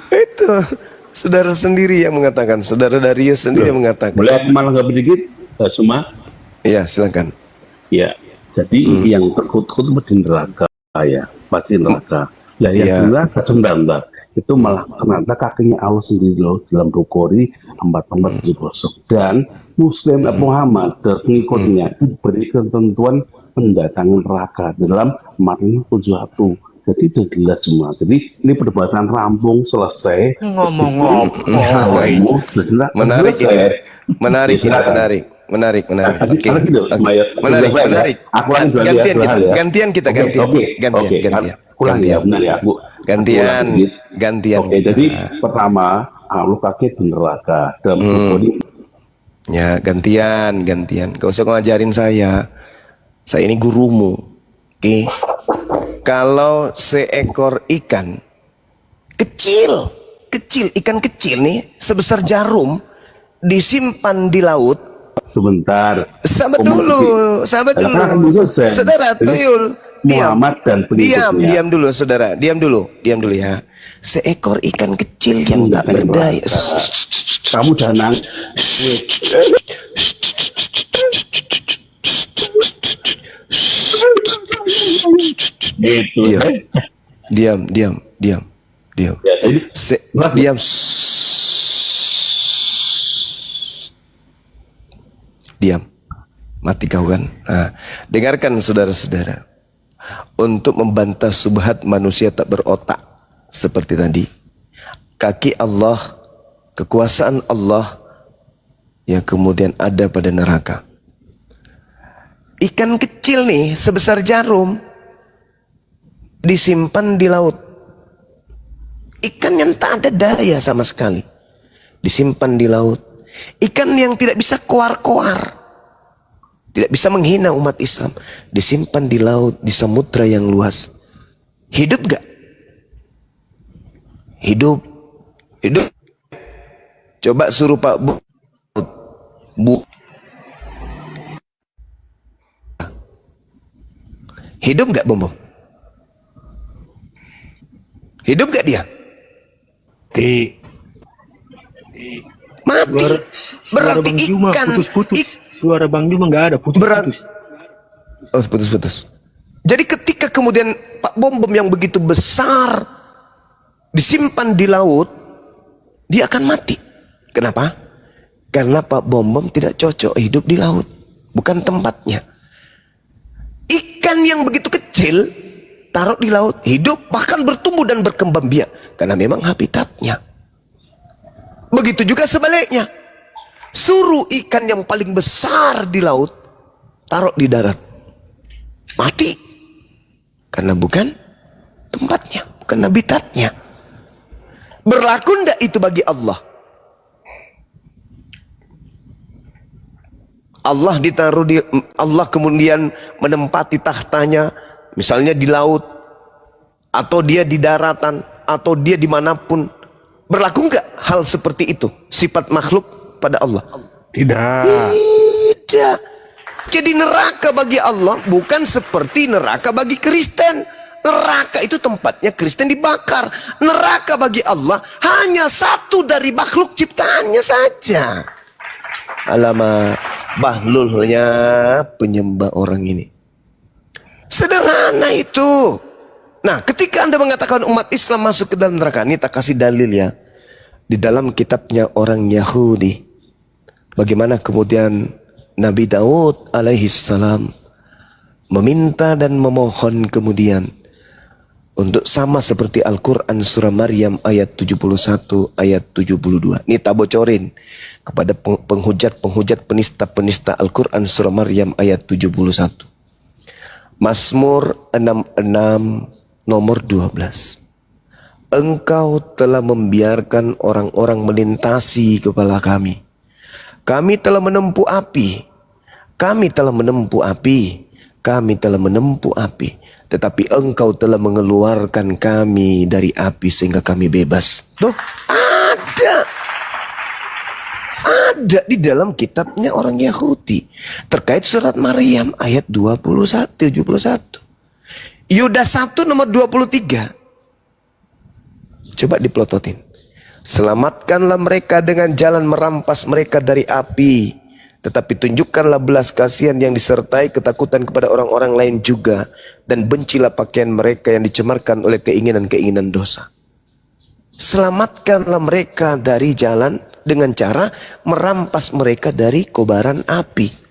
Itu saudara sendiri yang mengatakan, saudara Darius sendiri yang mengatakan. Boleh aku malah nggak sedikit, Zuma? Iya, silakan. Ya, jadi yang terkutuk itu di neraka ya, pasti neraka. Ya, yang neraka sebentar, itu malah ternyata kakinya Allah sendiri loh dalam Bukhari 4:70. Dan Muslim Muhammad dan pengikutnya itu beri ketentuan mendatangi neraka dalam 4:71. Jadi udah jelas semua. Jadi ini perdebatan rampung selesai. Ngomong-ngomong. Menarik ini. Menarik ini, menarik. Oke. Menarik. Gantian kita. Gantian. Oke, jadi pertama, Allah kaget di neraka dalam Bukhari. Ya, gantian. Gak usah ngajarin saya. Saya ini gurumu. Oke. Kalau seekor ikan kecil, ikan kecil nih sebesar jarum disimpan di laut. Sebentar. Sabar dulu. Saudara tuyul. Muhammad dan pengikutnya. Diam dulu, saudara. Diam dulu ya. Seekor ikan kecil yang tak berdaya. Kamu jangan. Gitu. Diam. Ya, Diam. Diam. Mati kau kan. Nah, dengarkan saudara-saudara. Untuk membantah subhat manusia tak berotak seperti tadi. Kaki Allah, kekuasaan Allah yang kemudian ada pada neraka. Ikan kecil nih sebesar jarum disimpan di laut. Ikan yang tak ada daya sama sekali disimpan di laut. Ikan yang tidak bisa koar-koar, tidak bisa menghina umat Islam, disimpan di laut, di samudra yang luas. Hidup gak? Hidup. Coba suruh Pak Bu. Hidup gak Bom? Hidup gak dia? Mati. Berarti ikan Suara Bang Juma nggak ada, putus-putus. Oh, putus-putus. Jadi ketika kemudian Pak Bom yang begitu besar disimpan di laut, dia akan mati. Kenapa? Karena Pak Bom tidak cocok hidup di laut, bukan tempatnya. Ikan yang begitu kecil taruh di laut, hidup bahkan bertumbuh dan berkembang biak karena memang habitatnya. Begitu juga sebaliknya. Suruh ikan yang paling besar di laut taruh di darat, mati karena bukan tempatnya, bukan habitatnya. Berlaku ndak itu bagi Allah? Allah kemudian menempati tahtanya misalnya di laut, atau dia di daratan, atau dia dimanapun. Berlaku nggak hal seperti itu sifat makhluk pada Allah? Tidak. Jadi neraka bagi Allah bukan seperti neraka bagi Kristen. Neraka itu tempatnya Kristen dibakar. Neraka bagi Allah hanya satu dari makhluk ciptaannya saja. Alamak, bahlulnya penyembah orang ini. Sederhana itu. Nah, ketika Anda mengatakan umat Islam masuk ke dalam neraka, ini tak kasih dalil ya. Di dalam kitabnya orang Yahudi, bagaimana kemudian Nabi Daud alaihi salam meminta dan memohon kemudian untuk sama seperti Al-Quran surah Maryam ayat 71, ayat 72. Ini tak bocorin kepada penghujat, penista Al-Quran surah Maryam ayat 71. Mazmur 66 nomor 12. Engkau telah membiarkan orang-orang melintasi kepala kami. Kami telah menempuh api. Kami telah menempuh api. Kami telah menempuh api. Tetapi engkau telah mengeluarkan kami dari api sehingga kami bebas. Tuh, ada di dalam kitabnya orang Yahudi terkait surat Maryam ayat 71. Yudas 1 nomor 23. Coba diplototin. Selamatkanlah mereka dengan jalan merampas mereka dari api. Tetapi tunjukkanlah belas kasihan yang disertai ketakutan kepada orang-orang lain juga. Dan bencilah pakaian mereka yang dicemarkan oleh keinginan-keinginan dosa. Selamatkanlah mereka dari jalan dengan cara merampas mereka dari kobaran api.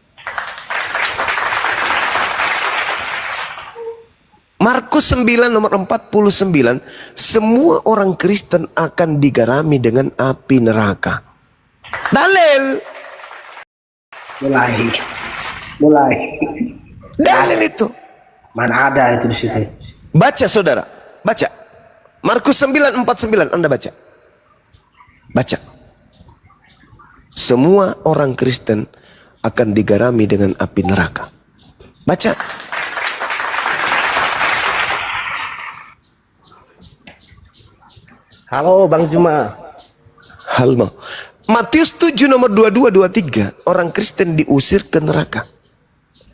Markus 9 nomor 49, semua orang Kristen akan digarami dengan api neraka. Dalil. Mulai. Dalil itu. Mana ada itu di situ? Baca saudara, baca. Markus 9:49, Anda baca. Baca. Semua orang Kristen akan digarami dengan api neraka. Baca. Halo Bang Zuma. Halo. Matius 7 nomor 22-23, orang Kristen diusir ke neraka.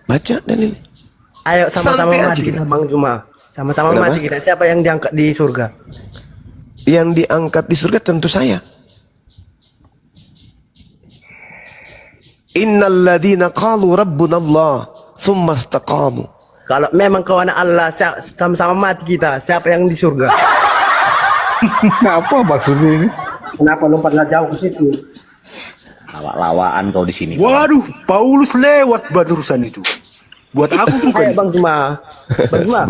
Baca dalil. Ayo sama-sama Santai aja mati kita. kita Bang Zuma. Sama-sama Kenapa? mati kita. Siapa yang diangkat di surga? Yang diangkat di surga tentu saya. Innal ladzina qalu rabbuna Allah tsumma istaqamu. Kalau memang kau anak Allah, sama-sama mati kita. Siapa yang di surga? Apa maksudnya ini? Kenapa lompatlah jauh ke situ? Lawak-lawakan kau di sini. Waduh, Paulus lewat barusan itu. Buat aku Ayo bukan. Bang Zuma. Bang Zuma.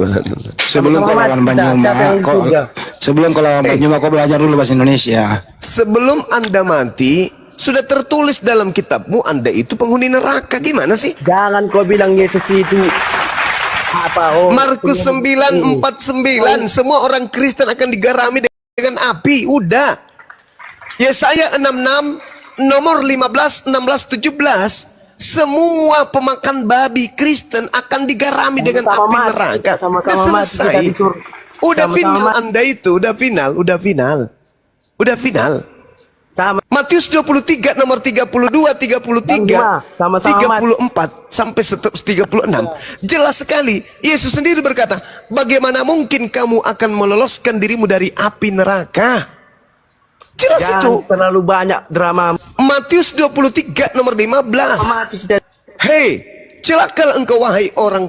Sebelum Sama-sama kau lawan mati kita. Siapa yang di surga? sebelum kau lawan Banyuma, kau belajar dulu bahasa Indonesia. Sebelum Anda mati, sudah tertulis dalam kitabmu Anda itu penghuni neraka. Gimana sih? Jangan kau bilang Yesus itu apa? Markus 9:49, semua orang Kristen akan digarami dengan api. Udah. Yesaya 66 nomor 15, 16, 17. Semua pemakan babi Kristen akan digarami dengan Sama-sama api mati, neraka. sama-sama Udah mati, selesai. kita disuruh. Udah Sama-sama final mati. Anda itu, udah final. Udah final. Sama. Matius 23 nomor 32, 33, Sama-sama 34 sampai 36. Jelas sekali Yesus sendiri berkata, bagaimana mungkin kamu akan meloloskan dirimu dari api neraka? Jelas Jangan itu. terlalu banyak drama. Matius 23 nomor 15. Mati kita. Hei, celakalah engkau wahai orang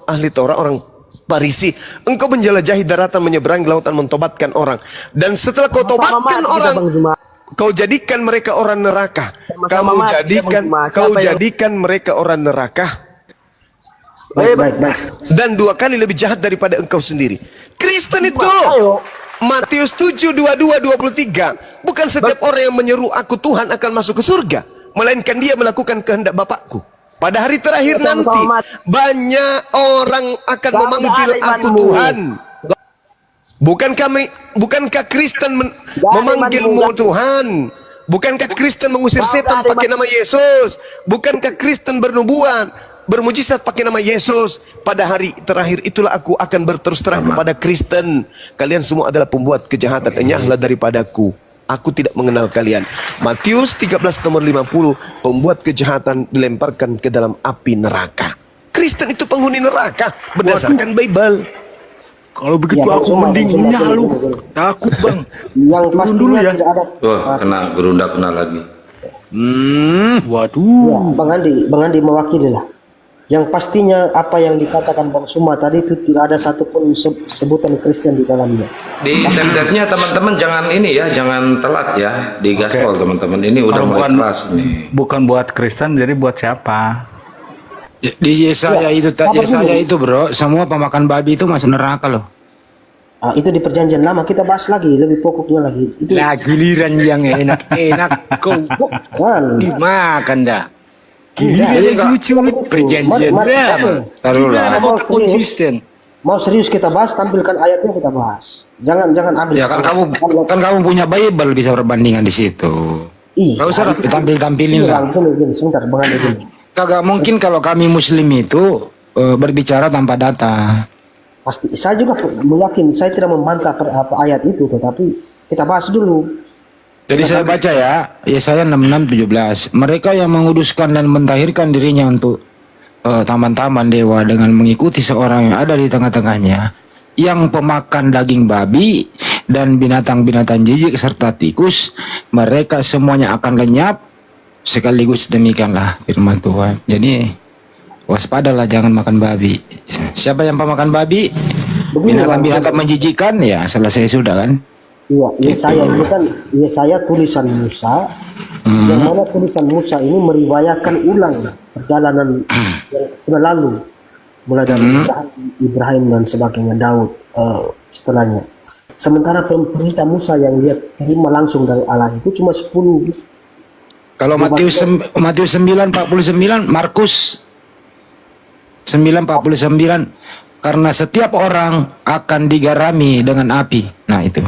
ahli Taurat, orang Parisi. Engkau menjelajahi daratan, menyeberangi lautan, mentobatkan orang. Dan setelah kau Sama-sama tobatkan mati kita, orang, Bang Zuma. kau jadikan mereka orang neraka. Sama-sama Kamu mati kita, jadikan, Bang Zuma. kau Siapa yang- jadikan mereka orang neraka. Baik. Dan 2 kali lebih jahat daripada engkau sendiri. Kristen itu Ayo. Matius 7, 22, 23. Bukan setiap orang yang menyeru aku Tuhan akan masuk ke surga, melainkan dia melakukan kehendak Bapakku. Pada hari terakhir Sama-sama nanti mati. banyak orang akan Gak memanggil ada aku imanmu. Tuhan. Bukankah Kristen Gak ada memanggilmu imanmu. Tuhan? Bukankah Kristen mengusir Gak setan ada pakai iman. nama Yesus? Bukankah Kristen bernubuat, bermujizat pakai nama Yesus? Pada hari terakhir itulah aku akan berterus terang kepada Kristen. Kalian semua adalah pembuat kejahatan. Enyahlah daripadaku. Aku tidak mengenal kalian. Matius 13 nomor 50. Pembuat kejahatan dilemparkan ke dalam api neraka. Kristen itu penghuni neraka berdasarkan Bible. Kalau begitu Ya, aku Bang Zuma, mending Bang Zuma, nyalu. Bang Zuma. Takut bang. Yang Turun pastinya dulu ya. tidak ada. Wah, kena gerunda lagi. Waduh. Ya, Bang Andi mewakili lah. Yang pastinya apa yang dikatakan Bang Zuma tadi itu tidak ada satupun sebutan Kristen di dalamnya. Di template-nya teman-teman jangan ini ya, jangan telat ya di gaspol teman-teman. Ini udah Kalau mulai bukan- kelas nih. Bukan buat Kristen, jadi buat siapa? Di Yesaya itu, sabar Yesaya dulu. itu bro, semua pemakan babi itu masuk neraka loh. Ah, itu di perjanjian lama, kita bahas lagi lebih pokoknya lagi. Itu Lah giliran yang enak-enak kau kan. dimakan dah. Iya, Giliran yang lucu-lucu perjanjian dah. Taruh Gimana lah. kau konsisten? Mau serius kita bahas, tampilkan ayatnya kita bahas. Jangan ambil. Ya kan kamu punya Bible bisa perbandingan di situ. Ih, Gak usah Gini, ditampil-tampilin lah. Bang, gini, sebentar, Bang Andi gini. Kagak mungkin kalau kami Muslim itu berbicara tanpa data. Pasti saya juga meyakini, saya tidak membantah ayat itu, tetapi kita bahas dulu. Jadi saya baca ya, Yesaya 66:17. Mereka yang menguduskan dan mentahirkan dirinya untuk taman-taman dewa dengan mengikuti seorang yang ada di tengah-tengahnya, yang pemakan daging babi dan binatang-binatang jijik serta tikus, mereka semuanya akan lenyap sekaligus. Demikianlah firman Tuhan. Jadi waspadalah, jangan makan babi. Siapa yang pemakan babi, binatang-binatang menjijikkan, ya selesai sudah kan. Iya, Yesaya ini kan Yesaya tulisan Musa, yang mana tulisan Musa ini meriwayatkan ulang perjalanan yang sudah lalu, mulai dari Ibrahim dan sebagainya, Daud setelahnya. Sementara perintah Musa yang dia terima langsung dari Allah itu cuma 10. Kalau Matius 9:49, Markus 9:49, karena setiap orang akan digarami dengan api. Nah itu.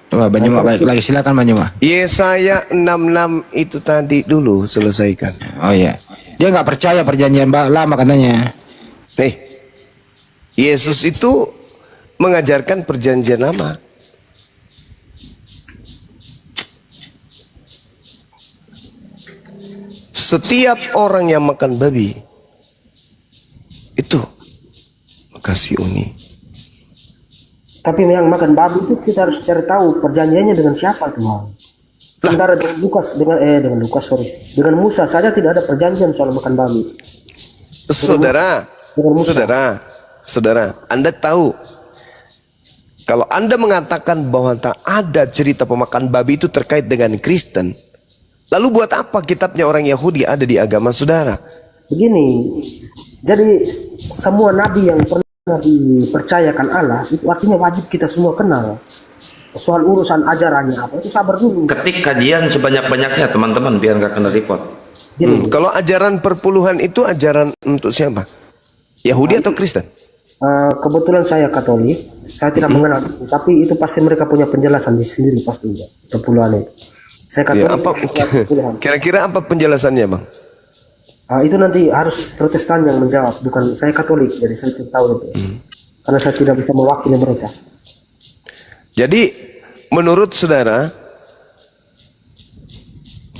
Coba Banyuma balik lagi, silakan Banyuma. Yesaya 66 itu tadi dulu selesaikan. Oh iya, dia nggak percaya perjanjian lama katanya. Yesus itu mengajarkan perjanjian lama. Setiap orang yang makan babi itu kasih uni. Tapi yang makan babi itu kita harus cari tahu perjanjiannya dengan siapa itu, Bang. Sementara dengan Musa saja tidak ada perjanjian soal makan babi. Saudara, Anda tahu kalau Anda mengatakan bahwa tak ada cerita pemakan babi itu terkait dengan Kristen, lalu buat apa kitabnya orang Yahudi ada di agama saudara? Begini, jadi semua nabi yang pernah dipercayakan Allah itu artinya wajib kita semua kenal. Soal urusan ajarannya apa itu sabar dulu. Ketik kajian sebanyak-banyaknya teman-teman biar nggak kena report. Kalau ajaran perpuluhan itu ajaran untuk siapa? Yahudi atau Kristen? Kebetulan saya Katolik, saya tidak mengenal, tapi itu pasti mereka punya penjelasan di sendiri pastinya perpuluhan itu. Saya Katolik. Kira-kira apa penjelasannya, Bang? Itu nanti harus Protestan yang menjawab, bukan saya Katolik, jadi saya tidak tahu itu. Karena saya tidak bisa mewakili mereka. Jadi menurut saudara,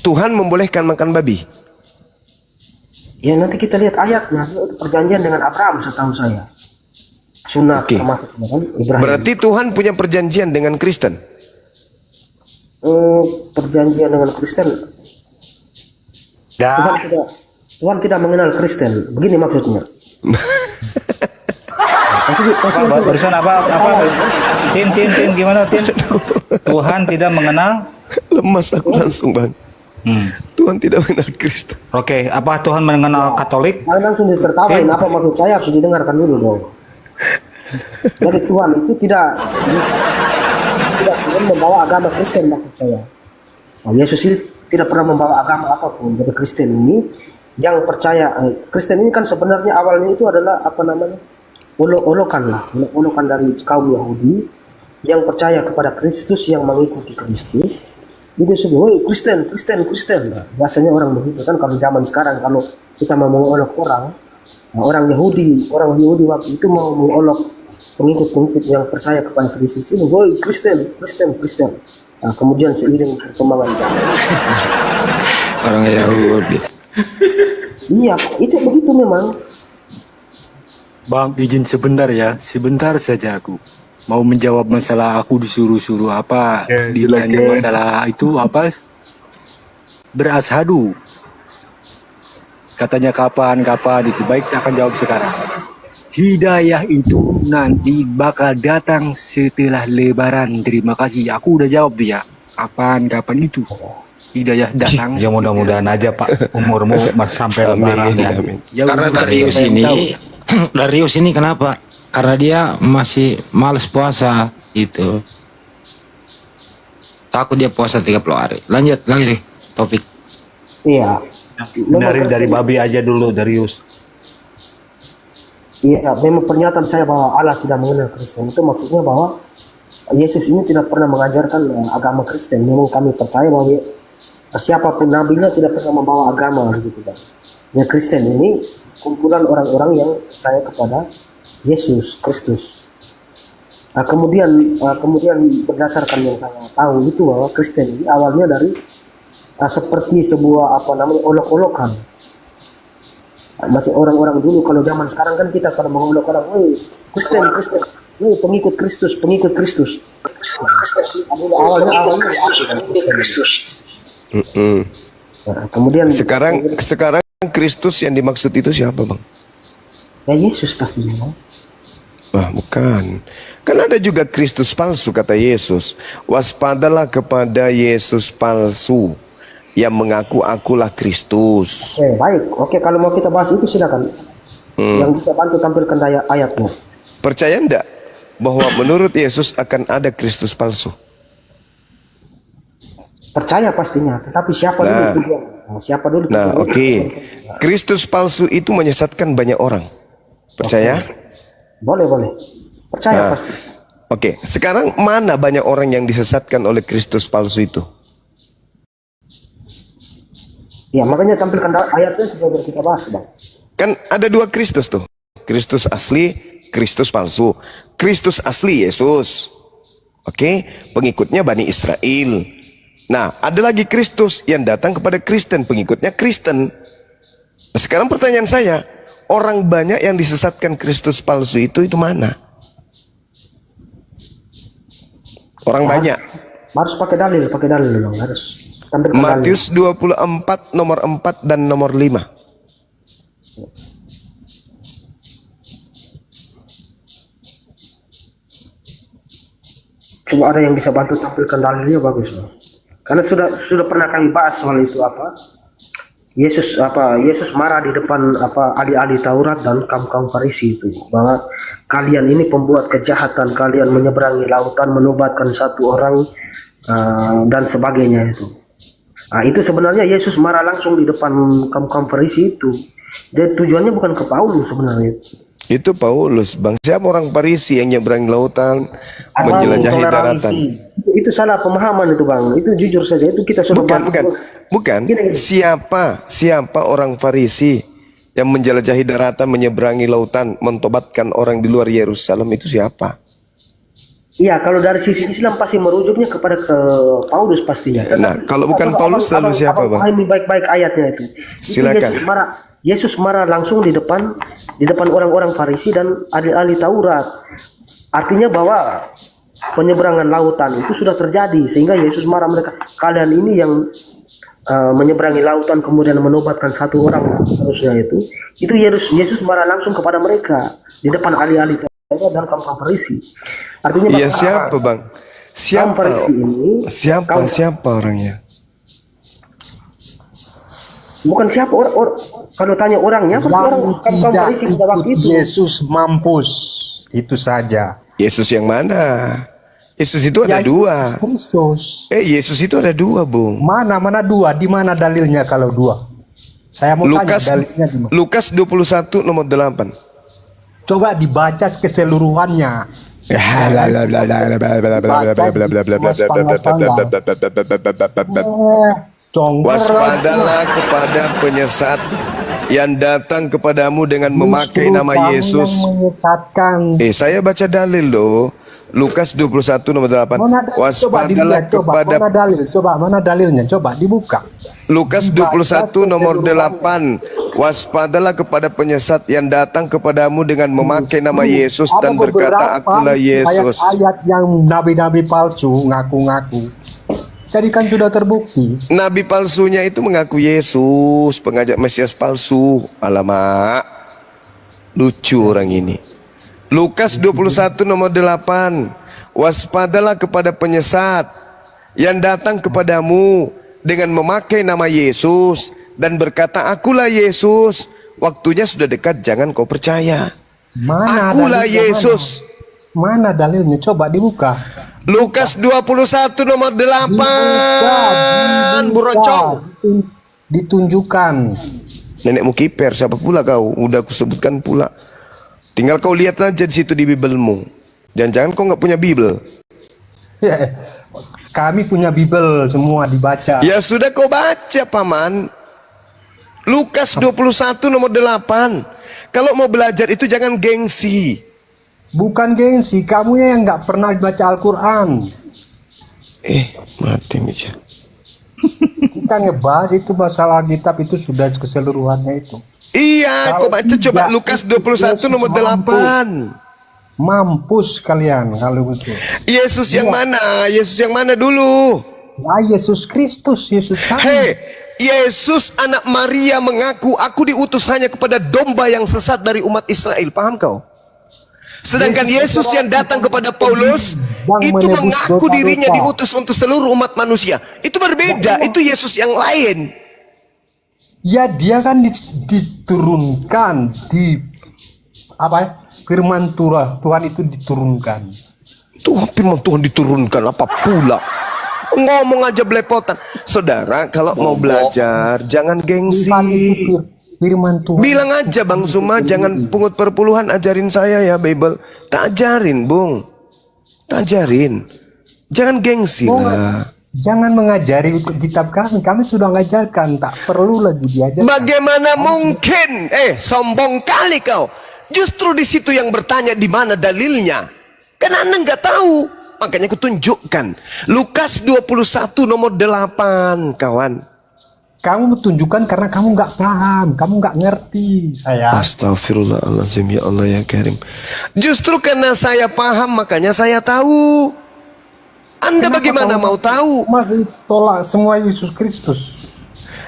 Tuhan membolehkan makan babi? Ya nanti kita lihat ayatnya, itu perjanjian dengan Abraham setahu saya. Sunat termasuk Ibrahim. Berarti Tuhan punya perjanjian dengan Kristen? Perjanjian dengan Kristen? Tuhan tidak mengenal Kristen, begini maksudnya. Barusan apa? Tin, gimana Tin? Tuhan tidak mengenal? Lemas aku langsung, Bang. Tuhan tidak mengenal Kristen. Oke, apa Tuhan mengenal Katolik? Langsung ditertawain, apa maksud saya harus didengarkan dulu dong. Jadi Tuhan itu tidak membawa agama Kristen maksud saya. Yesus itu tidak pernah membawa agama apapun. Jadi Kristen ini yang percaya, Kristen ini kan sebenarnya awalnya itu adalah apa namanya, olokan dari kaum Yahudi yang percaya kepada Kristus, yang mengikuti Kristus. Itu semua Kristen. Nah, biasanya orang begitu kan. Kalau zaman sekarang kalau kita mau mengolok orang Yahudi waktu itu mau mengolok pengikut yang percaya kepada Kristus ini, Kristen. Nah, kemudian seiring perkembangan zaman Orang Yahudi. Iya, itu begitu memang. Bang, izin sebentar saja aku. Mau menjawab masalah aku disuruh-suruh apa, ditanya masalah itu apa, berashadu. Katanya kapan itu, baik akan jawab sekarang. Hidayah itu nanti bakal datang setelah lebaran. Terima kasih, aku udah jawab dia. Kapan itu hidayah datang. Ya mudah-mudahan aja Pak, umurmu masih sampai lebaran ya. Karena Darius ini kenapa? Karena dia masih males puasa itu. Takut dia puasa 30 hari. Lanjut deh topik. Iya. Dari babi aja dulu, Darius. Iya, memang pernyataan saya bahwa Allah tidak mengenal Kristen itu maksudnya bahwa Yesus ini tidak pernah mengajarkan agama Kristen. Memang kami percaya bahwa siapapun nabinya tidak pernah membawa agama gitu kan. Ya Kristen ini kumpulan orang-orang yang percaya kepada Yesus Kristus. Kemudian berdasarkan yang saya tahu itu bahwa Kristen ini awalnya dari seperti sebuah olok-olokan. Macam orang-orang dulu kalau zaman sekarang kan kita kalau mengolok orang, Kristen. Ini pengikut Kristus, pengikut Kristus. Awalnya Kristus. Nah, kemudian Sekarang Kristus yang dimaksud itu siapa, Bang? ya Yesus pastinya. Wah, bukan. Kan ada juga Kristus palsu, kata Yesus. Waspadalah kepada Yesus palsu yang mengaku akulah Kristus. Oke, baik. Oke, kalau mau kita bahas itu silakan. Yang bisa bantu tampilkan ayatnya. Percaya enggak bahwa menurut Yesus akan ada Kristus palsu? Percaya pastinya, tetapi siapa dulu tujuan? Siapa dulu? Nah, oke. Kristus palsu itu menyesatkan banyak orang. Percaya? Boleh. Percaya pasti. Oke, sekarang mana banyak orang yang disesatkan oleh Kristus palsu itu? Ya, makanya tampilkan ayatnya supaya kita bahas, Bang. Kan ada dua Kristus tuh. Kristus asli, Kristus palsu. Kristus asli Yesus. Oke, pengikutnya Bani Israel. Nah, ada lagi Kristus yang datang kepada Kristen, pengikutnya Kristen. Nah, sekarang pertanyaan saya, orang banyak yang disesatkan Kristus palsu itu mana? Orang banyak. Harus pakai dalil dong, harus tampilkan Matius 24 nomor 4 dan nomor 5. Coba ada yang bisa bantu tampilkan dalilnya, bagus, Bang. Karena sudah pernah kami bahas soal itu Yesus marah di depan ahli-ahli Taurat dan kaum Farisi itu, bahwa kalian ini pembuat kejahatan, kalian menyeberangi lautan menobatkan satu orang dan sebagainya itu. Nah, itu sebenarnya Yesus marah langsung di depan kaum Farisi itu. Jadi tujuannya bukan ke Paulus sebenarnya. Itu Paulus, Bang. Siapa orang Farisi yang nyebrang lautan, menjelajahi daratan? Itu salah pemahaman itu, Bang. Itu jujur saja, itu kita sudah bukan. Gini. Siapa orang Farisi yang menjelajahi daratan, menyeberangi lautan, mentobatkan orang di luar Yerusalem, itu siapa? Iya, kalau dari sisi Islam pasti merujuknya kepada ke Paulus pastinya. Nah, kalau bukan Paulus lalu siapa, Bang? Pahami baik-baik ayatnya itu. Silakan. Yesus marah langsung di depan orang-orang Farisi dan ahli-ahli Taurat. Artinya bahwa penyeberangan lautan itu sudah terjadi, sehingga Yesus marah mereka. Kalian ini yang menyeberangi lautan kemudian menobatkan satu orang harusnya itu Yesus marah langsung kepada mereka di depan ahli-ahli Taurat dan kaum Farisi. Artinya iya, siapa, Bang? Siapa orangnya? Bukan siapa kalau tanya orangnya, orang tidak ikut Yesus mampus, itu saja. Yesus yang mana? Yesus itu ada dua. Kristus. Yesus itu ada dua, Bung. Mana dua? Di mana dalilnya kalau dua? Saya mau tanya dalilnya di mana? Lukas 21 nomor 8. Coba dibaca keseluruhannya. Waspadalah kepada penyesat yang datang kepadamu dengan memakai nama Yesus. Saya baca dalil loh. Lukas 21 nomor 8. Waspadalah kepada mana dalilnya? Coba dibuka. Lukas 21 nomor 8. Waspadalah kepada penyesat yang datang kepadamu dengan memakai nama Yesus dan berkata akulah Yesus. Ayat yang nabi-nabi palsu ngaku-ngaku. Jadi kan sudah terbukti. Nabi palsunya itu mengaku Yesus, pengajak Mesias palsu. Alamak, lucu orang ini. Lukas 21 nomor 8. Waspadalah kepada penyesat yang datang kepadamu dengan memakai nama Yesus dan berkata akulah Yesus. Waktunya sudah dekat, jangan kau percaya. Akulah Yesus. Mana dalilnya? Coba dibuka. Lukas 21 nomor 8. Buroncong. Ditunjukkan. Nenekmu kiper, siapa pula kau? Udah aku sebutkan pula. Tinggal kau lihat aja di situ di Bibelmu. Jangan-jangan kau nggak punya Bibel. Kami punya Bibel, semua dibaca. Ya sudah kau baca, Paman. Lukas 21 nomor 8. Kalau mau belajar itu jangan gengsi. Bukan gengsi, kamu yang nggak pernah baca Al-Quran. Mati Misha. Kita ngebahas itu masalah kitab itu sudah keseluruhannya itu. Iya, kau baca coba Lukas 21 nomor 8. Mampus kalian kalau gitu. Yesus yang mana? Yesus yang mana dulu? Ah, Yesus Kristus, Yesus kami. Hei, Yesus anak Maria mengaku, aku diutus hanya kepada domba yang sesat dari umat Israel. Paham kau? Sedangkan Yesus yang datang kepada Paulus itu mengaku dirinya diutus untuk seluruh umat manusia. Itu berbeda, itu Yesus yang lain. Ya, dia kan diturunkan di apa ya? Firman Tuhan itu diturunkan. Tuhan, firman Tuhan diturunkan apa pula? Ngomong aja belepotan. Saudara, kalau mau belajar jangan gengsi. Firman Tuhan. Bilang aja Bang Zuma, jangan pungut perpuluhan, ajarin saya ya Bible. Tak ajarin, Bung. Tak ajarin. Jangan gengsi lah. Jangan mengajari kitab kami. Kami sudah mengajarkan, tak perlu lagi diajarkan. Bagaimana mungkin? Sombong kali kau. Justru di situ yang bertanya di mana dalilnya. Kan Anda nggak tahu. Makanya kutunjukkan. Lukas 21 nomor 8, kawan. Kamu tunjukkan karena kamu nggak paham, kamu nggak ngerti. Saya. Astagfirullahaladzim, ya Allah ya Karim. Justru karena saya paham, makanya saya tahu. Anda bagaimana mau tahu? Masih tolak semua Yesus Kristus.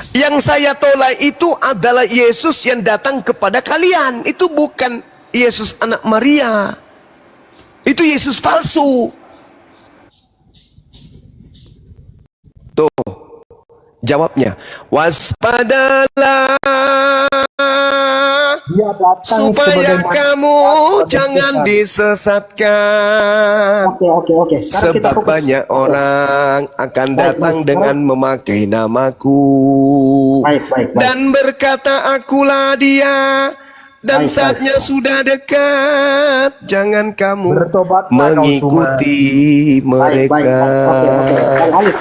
Yang saya tolak itu adalah Yesus yang datang kepada kalian. Itu bukan Yesus anak Maria. Itu Yesus palsu. Tuh, jawabnya. Waspadalah supaya kamu jangan disesatkan. Oke. Sebab banyak orang akan datang dengan memakai namaku Baik. dan berkata akulah dia, dan saatnya sudah dekat. Jangan kamu mengikuti mereka. Bang Alif,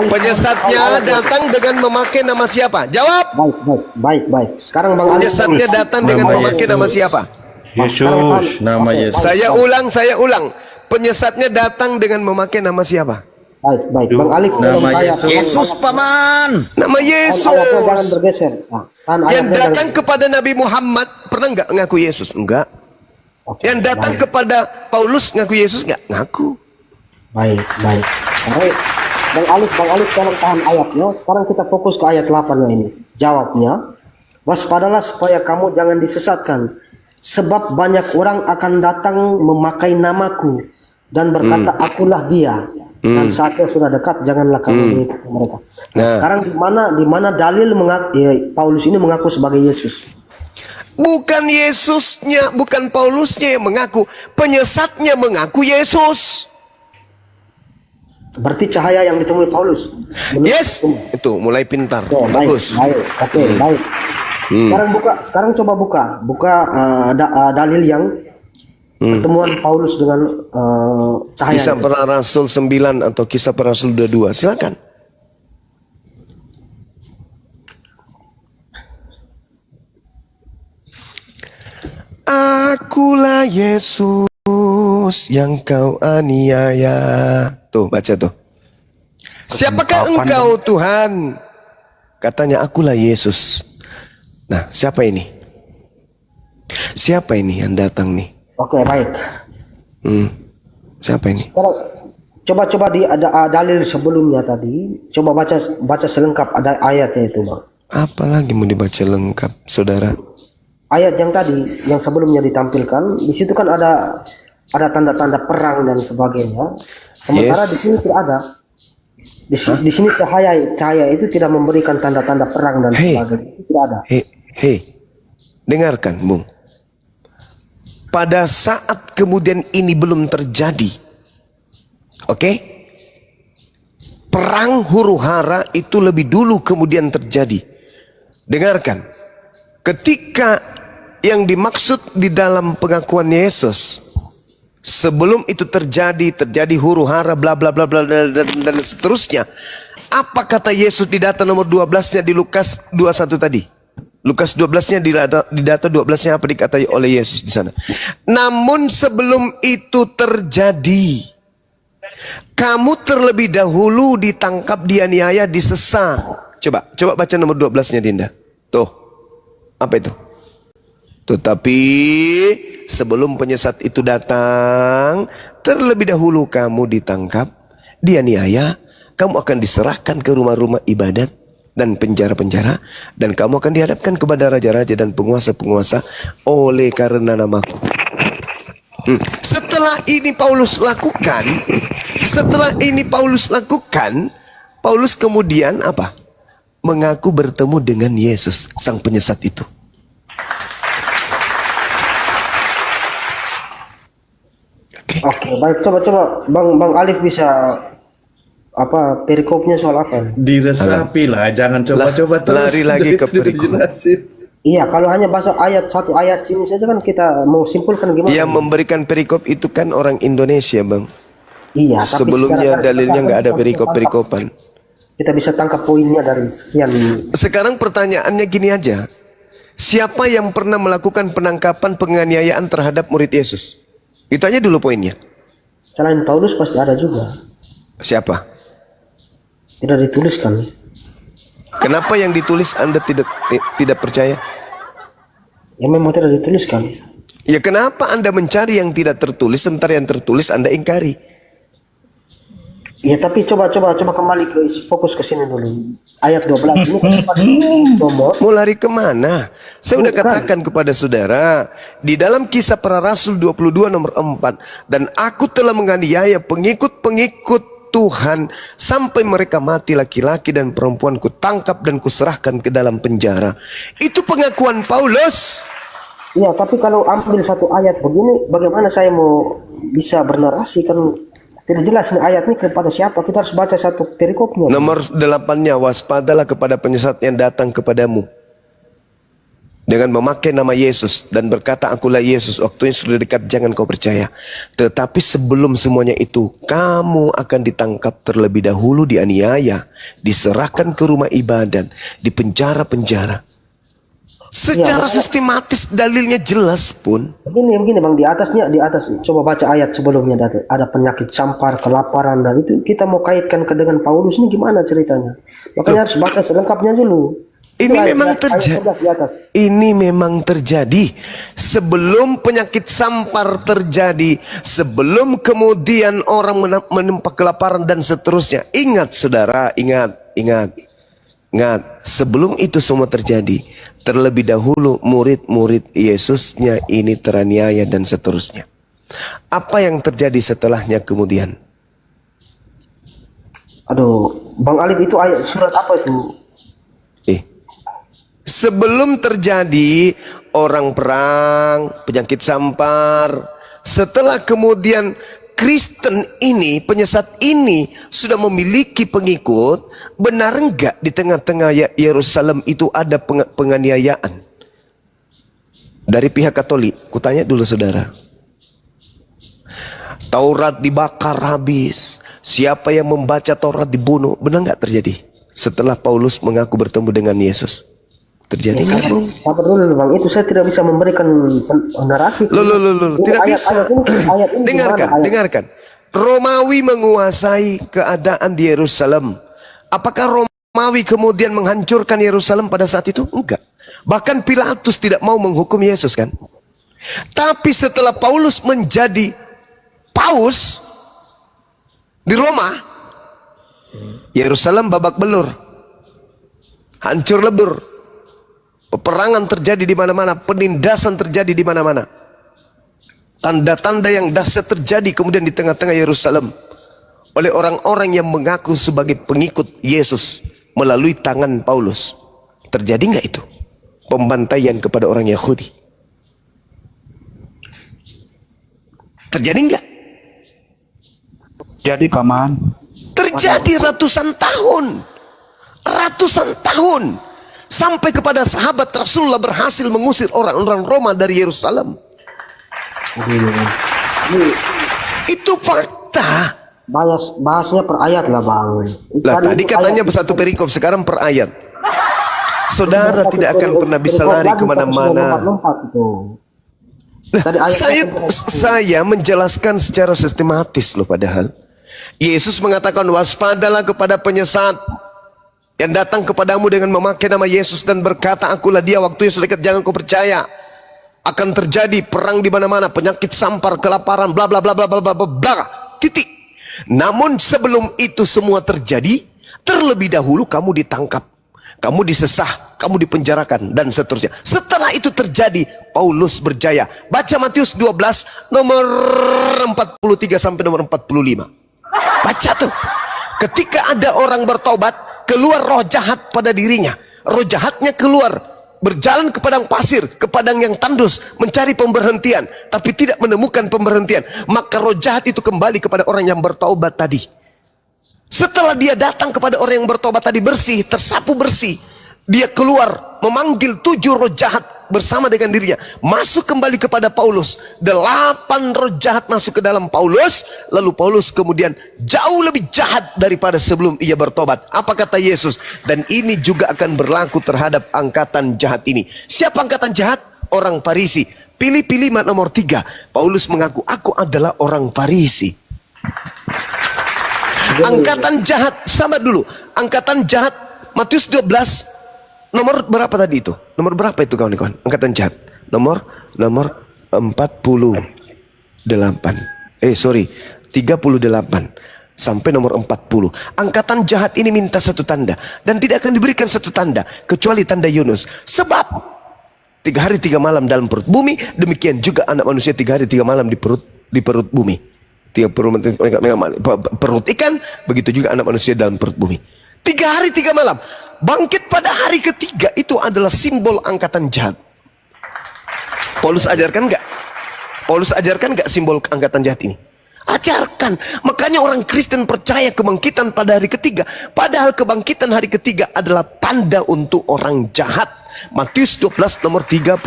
Penyesatnya datang dengan memakai nama siapa? Jawab. Baik. Sekarang Bang Alif. Penyesatnya datang dengan memakai nama siapa? Yesus, nama Yesus. Saya ulang. Penyesatnya datang dengan memakai nama siapa? Baik. Bang Alif, Nama Yesus. Yesus paman. Nama Yesus. Jangan bergeser. Yang datang kepada Nabi Muhammad pernah nggak ngaku Yesus? Enggak. Yang datang kepada Paulus ngaku Yesus nggak? Ngaku. Baik. Bang Alif, tolong tahan ayatnya. Sekarang kita fokus ke ayat 8-nya ini. Jawabnya, waspadalah supaya kamu jangan disesatkan. Sebab banyak orang akan datang memakai namaku dan berkata akulah dia. Dan saatnya sudah dekat, janganlah kamu mengikuti mereka. Nah, sekarang di mana dalil Paulus ini mengaku sebagai Yesus? Bukan Yesusnya, bukan Paulusnya yang mengaku. Penyesatnya mengaku Yesus. Berarti cahaya yang ditemui Paulus. Yes, itu mulai pintar. Bagus. Baik. Sekarang coba buka dalil yang pertemuan Paulus dengan cahaya. Kisah Para Rasul 9 atau Kisah Para Rasul 22. Silakan. Akulah Yesus yang kau aniaya. Tuh, baca tuh. Siapakah engkau Tuhan? Katanya akulah Yesus. Nah, siapa ini? Siapa ini yang datang nih? Oke, baik. Siapa ini? Sekarang, coba di ada dalil sebelumnya tadi. Coba baca selengkap ada ayatnya itu, Bang. Apa lagi mau dibaca lengkap, saudara? Ayat yang tadi, yang sebelumnya ditampilkan, di situ kan ada tanda-tanda perang dan sebagainya. Sementara di sini tidak ada. Di sini cahaya itu tidak memberikan tanda-tanda perang dan sebagainya. Itu tidak ada. Dengarkan, Bung. Pada saat kemudian ini belum terjadi, oke? Perang huru-hara itu lebih dulu kemudian terjadi. Dengarkan. Ketika yang dimaksud di dalam pengakuan Yesus, sebelum itu terjadi huru-hara bla bla bla bla dan seterusnya. Apa kata Yesus di data nomor 12-nya di Lukas 21 tadi? Lukas 12-nya di data 12-nya apa dikatai oleh Yesus di sana? Namun sebelum itu terjadi, kamu terlebih dahulu ditangkap, dianiaya, disesat. Coba baca nomor 12-nya Dinda. Tuh. Apa itu? Tetapi sebelum penyesat itu datang, terlebih dahulu kamu ditangkap, dianiaya, kamu akan diserahkan ke rumah-rumah ibadat dan penjara-penjara, dan kamu akan dihadapkan kepada raja-raja dan penguasa-penguasa oleh karena namaku. Setelah ini Paulus lakukan, Paulus kemudian apa? Mengaku bertemu dengan Yesus, sang penyesat itu. Oke, baik, coba Bang Alif bisa apa perikopnya soal apa? Diresapi lah, jangan coba-coba terus. Lari lagi ke perikop. Dijelasin. Iya, kalau hanya bahasa ayat satu ayat sini saja kan kita mau simpulkan gimana? Yang memberikan perikop itu kan orang Indonesia, Bang. Iya, tapi Sebelumnya secara dalilnya nggak ada kita perikop-perikopan. Kita bisa tangkap poinnya dari sekian. Sekarang pertanyaannya gini aja. Siapa yang pernah melakukan penangkapan penganiayaan terhadap murid Yesus? Itu aja dulu poinnya. Selain Paulus pasti ada juga. Siapa? Tidak dituliskan. Kenapa yang ditulis Anda tidak percaya? Ya memang tidak dituliskan. Ya kenapa Anda mencari yang tidak tertulis sementara yang tertulis Anda ingkari? Ya tapi coba kembali ke fokus ke sini dulu. Ayat 12 ini kan Mau lari kemana? Saya udah katakan kepada saudara di dalam Kisah Para Rasul 22 nomor 4, dan aku telah menganiaya pengikut-pengikut Tuhan sampai mereka mati, laki-laki dan perempuan kutangkap dan kuserahkan ke dalam penjara. Itu pengakuan Paulus. Iya, tapi kalau ambil satu ayat begini, bagaimana saya mau bisa bernarasi kan tidak jelas nih ayat ini kepada siapa? Kita harus baca satu perikopnya. Nomor 8-nya, waspadalah kepada penyesat yang datang kepadamu dengan memakai nama Yesus dan berkata, akulah Yesus, waktunya sudah dekat, jangan kau percaya. Tetapi sebelum semuanya itu, kamu akan ditangkap terlebih dahulu, dianiaya, diserahkan ke rumah ibadat, di penjara-penjara. Secara sistematis dalilnya jelas pun. Begini Bang, di atas coba baca ayat sebelumnya, ada penyakit sampar, kelaparan, dan itu kita mau kaitkan ke dengan Paulus ini gimana ceritanya? Makanya harus baca selengkapnya dulu. Ini memang terjadi sebelum penyakit sampar terjadi, sebelum kemudian orang menempa kelaparan dan seterusnya. Ingat saudara, ingat. Sebelum itu semua terjadi, terlebih dahulu murid-murid Yesusnya ini teraniaya dan seterusnya. Apa yang terjadi setelahnya kemudian? Aduh, Bang Alif, itu ayat surat apa itu? Sebelum terjadi orang perang, penyakit sampar, setelah kemudian Kristen ini, penyesat ini sudah memiliki pengikut, benar enggak di tengah-tengah Yerusalem itu ada penganiayaan dari pihak Katolik? Kutanya dulu saudara. Taurat dibakar habis, siapa yang membaca Taurat dibunuh, benar enggak terjadi? Setelah Paulus mengaku bertemu dengan Yesus. Terjadi kan? Sabar dulu Bang, itu saya tidak bisa memberikan narasi. Tidak bisa. Dengarkan. Romawi menguasai keadaan di Yerusalem. Apakah Romawi kemudian menghancurkan Yerusalem pada saat itu? Enggak. Bahkan Pilatus tidak mau menghukum Yesus kan. Tapi setelah Paulus menjadi paus di Roma, Yerusalem babak belur, hancur lebur. Peperangan terjadi di mana-mana, penindasan terjadi di mana-mana. Tanda-tanda yang dahsyat terjadi kemudian di tengah-tengah Yerusalem oleh orang-orang yang mengaku sebagai pengikut Yesus melalui tangan Paulus. Terjadi nggak itu? Pembantaian kepada orang Yahudi. Terjadi nggak? Jadi paman. Terjadi ratusan tahun. Sampai kepada sahabat Rasulullah berhasil mengusir orang-orang Roma dari Yerusalem. Itu fakta. Bahasnya per ayat lah Bang. Tadi katanya satu perikop, sekarang per ayat. Saudara tidak akan pernah bisa lari kemana-mana. Saya menjelaskan secara sistematis loh padahal. Yesus mengatakan waspadalah kepada penyesat yang datang kepadamu dengan memakai nama Yesus dan berkata akulah dia, waktunya sudah dekat, jangan kau percaya. Akan terjadi perang di mana-mana, penyakit sampar, kelaparan, bla bla bla bla bla bla bla bla. Titik. Namun sebelum itu semua terjadi, terlebih dahulu kamu ditangkap, kamu disesah, kamu dipenjarakan, dan seterusnya. Setelah itu terjadi, Paulus berjaya. Baca Matius 12 nomor 43 sampai nomor 45. Baca tuh. Ketika ada orang bertobat, keluar roh jahat pada dirinya. Roh jahatnya keluar, berjalan ke padang pasir, ke padang yang tandus, mencari pemberhentian, tapi tidak menemukan pemberhentian. Maka roh jahat itu kembali kepada orang yang bertaubat tadi. Setelah dia datang kepada orang yang bertobat tadi, bersih, tersapu bersih, dia keluar memanggil 7 roh jahat bersama dengan dirinya, masuk kembali kepada Paulus. 8 roh jahat masuk ke dalam Paulus, lalu Paulus kemudian jauh lebih jahat daripada sebelum ia bertobat. Apa kata Yesus? Dan ini juga akan berlaku terhadap angkatan jahat ini. Siapa angkatan jahat? Orang Farisi. Pilih-pilih nomor 3. Paulus mengaku, aku adalah orang Farisi. Angkatan jahat, sama dulu. Angkatan jahat, Matius 12 nomor berapa tadi itu? Nomor berapa itu kawan-kawan? Angkatan jahat. Nomor 38 sampai nomor 40. Angkatan jahat ini minta satu tanda, dan tidak akan diberikan satu tanda kecuali tanda Yunus. Sebab 3 hari 3 malam dalam perut bumi, demikian juga anak manusia 3 hari 3 malam di perut bumi. Perut ikan, begitu juga anak manusia dalam perut bumi. 3 hari 3 malam. Bangkit pada hari ketiga, itu adalah simbol angkatan jahat. Paulus ajarkan enggak? Paulus ajarkan enggak simbol angkatan jahat ini? Ajarkan. Makanya orang Kristen percaya kebangkitan pada hari ketiga, padahal kebangkitan hari ketiga adalah tanda untuk orang jahat. Matius 12 nomor 38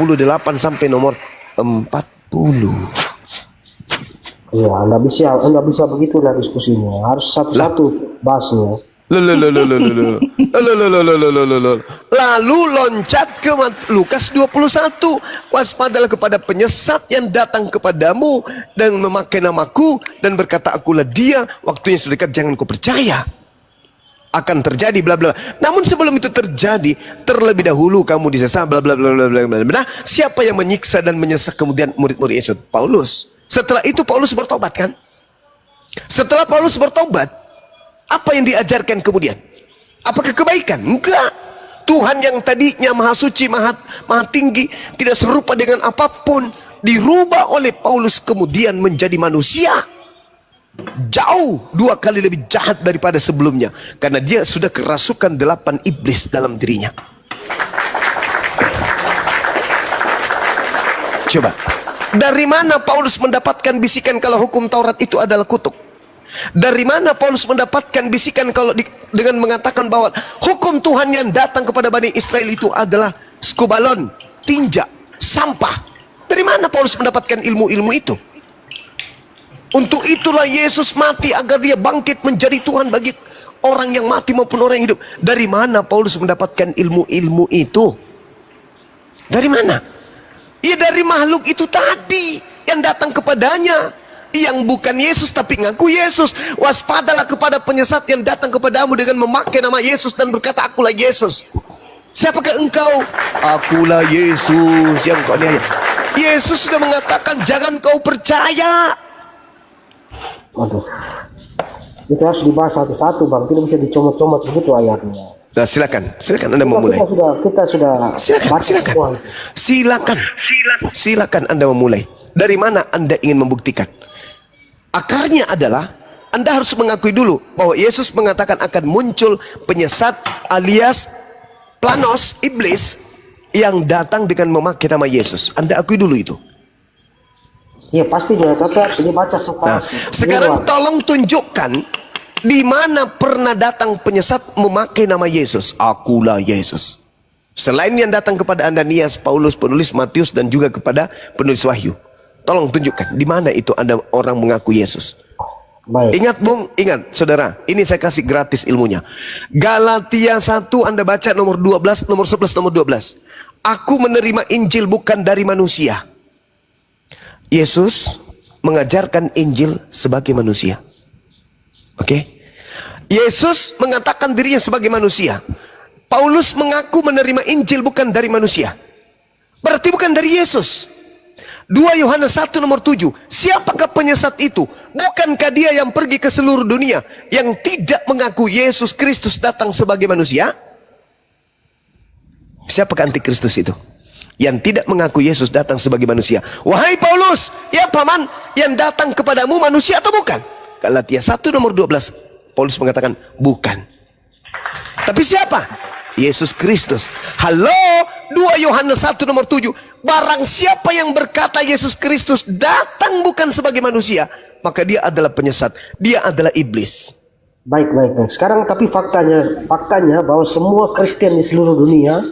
sampai nomor 40. Ya, anda bisa begitulah diskusinya. Harus satu-satu bahasnya. Lalu loncat ke Lukas 21. Waspadalah kepada penyesat yang datang kepadamu dan memakai namaku dan berkata, akulah dia, waktunya sudah dekat, jangan kau percaya. Akan terjadi bla bla. Namun sebelum itu terjadi, terlebih dahulu kamu disesat bla bla bla bla bla bla. Siapa yang menyiksa dan menyesak kemudian murid-murid Yesus? Paulus. Setelah itu Paulus bertobat kan? Setelah Paulus bertobat, apa yang diajarkan kemudian? Apakah kebaikan? Enggak. Tuhan yang tadinya maha suci, maha tinggi, tidak serupa dengan apapun, dirubah oleh Paulus kemudian menjadi manusia. Jauh 2 kali lebih jahat daripada sebelumnya, karena dia sudah kerasukan 8 iblis dalam dirinya. Coba, dari mana Paulus mendapatkan bisikan kalau hukum Taurat itu adalah kutuk? Dari mana Paulus mendapatkan bisikan kalau dengan mengatakan bahwa hukum Tuhan yang datang kepada Bani Israel itu adalah skubalon, tinja, sampah? Dari mana Paulus mendapatkan ilmu-ilmu itu? Untuk itulah Yesus mati agar dia bangkit menjadi Tuhan bagi orang yang mati maupun orang yang hidup. Dari mana Paulus mendapatkan ilmu-ilmu itu? Dari mana? Ya dari makhluk itu tadi yang datang kepadanya, yang bukan Yesus tapi ngaku Yesus. Waspadalah kepada penyesat yang datang kepadamu dengan memakai nama Yesus dan berkata, akulah Yesus. Siapakah engkau? Akulah Yesus yang kau niaya. Yesus sudah mengatakan, jangan kau percaya. Waduh, itu harus dibahas satu-satu, Bang. Tidak bisa dicomot-comot begitu ayatnya. Nah, silakan Anda memulai. Kita sudah silakan Anda memulai. Dari mana Anda ingin membuktikan? Akarnya adalah Anda harus mengakui dulu bahwa Yesus mengatakan akan muncul penyesat alias planos, iblis yang datang dengan memakai nama Yesus. Anda akui dulu itu. Iya pastinya, tapi harus dibaca Nah, sekarang tolong tunjukkan di mana pernah datang penyesat memakai nama Yesus. Akulah Yesus. Selain yang datang kepada Ananias, Paulus, penulis Matius, dan juga kepada penulis Wahyu. Tolong tunjukkan di mana itu Anda orang mengaku Yesus. Baik. Ingat Bung, ingat saudara, ini saya kasih gratis ilmunya. Galatia 1 Anda baca nomor 12, nomor 11, nomor 12. Aku menerima Injil bukan dari manusia. Yesus mengajarkan Injil sebagai manusia. Oke? Yesus mengatakan dirinya sebagai manusia. Paulus mengaku menerima Injil bukan dari manusia. Berarti bukan dari Yesus. 2 Yohanes 1 nomor 7. Siapakah penyesat itu? Bukankah dia yang pergi ke seluruh dunia, yang tidak mengaku Yesus Kristus datang sebagai manusia? Siapakah antikristus itu? Yang tidak mengaku Yesus datang sebagai manusia. Wahai Paulus, ya paman, yang datang kepadamu manusia atau bukan? Galatia 1 nomor 12. Paulus mengatakan bukan. Tapi siapa? Yesus Kristus. Halo, 2 Yohanes 1 nomor 7. Barang siapa yang berkata Yesus Kristus datang bukan sebagai manusia, maka dia adalah penyesat. Dia adalah iblis. Baik. Sekarang tapi faktanya bahwa semua Kristen di seluruh dunia